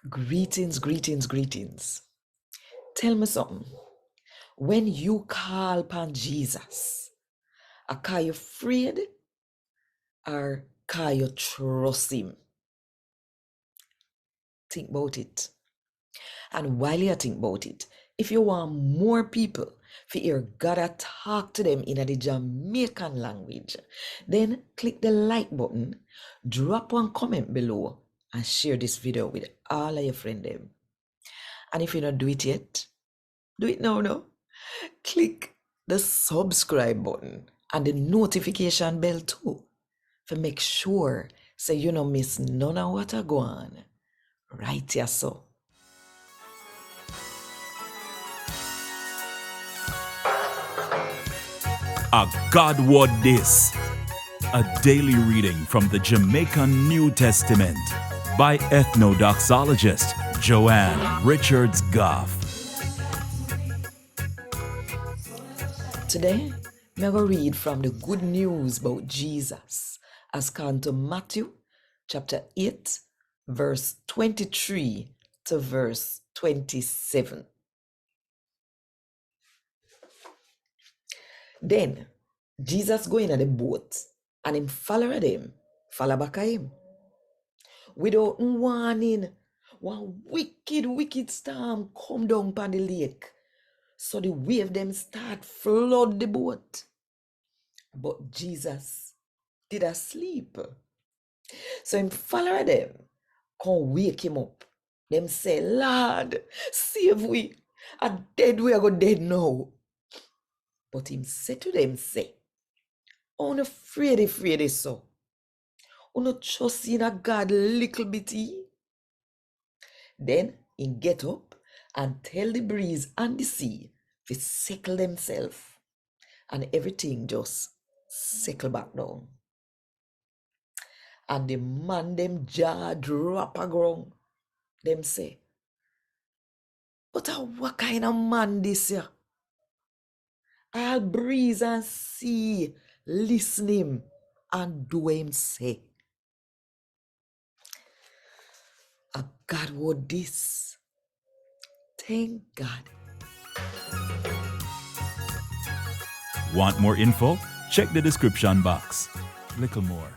Greetings, greetings, greetings. Tell me something. When you call upon Jesus, are you afraid or can you trust him? Think about it. And while you think about it, if you want more people to hear God talk to them in the Jamaican language, then click the like button, drop one comment below, and share this video with all of your friends. And if you don't do it yet, do it now, no? Click the subscribe button and the notification bell too, to make sure so you don't miss none of what I go on. Right here, so. A God Word This, a daily reading from the Jamaican New Testament by Ethnodoxologist Joanne Richards Goffe. Today, I'm going to read from the good news about Jesus as come to Matthew chapter 8, verse 23 to verse 27. Then Jesus go in at the boat and him follow them, follow back at him. Without warning, one wicked storm come down upon the lake. So the wave them start flood the boat. But Jesus did asleep. So him follow them, come wake him up. Them say, Lord, save we. A dead we are go dead now. But him say to them, say, I'm afraid so. I'm not trust in a God little bitty. Then he get up and tell the breeze and the sea to settle themselves. And everything just settle back down. And the man them jaw drop a ground. Them say, but what kind of man this here? I'll breeze and sea, listen him and do him say. A God word this. Thank God. Want more info? Check the description box. Little more.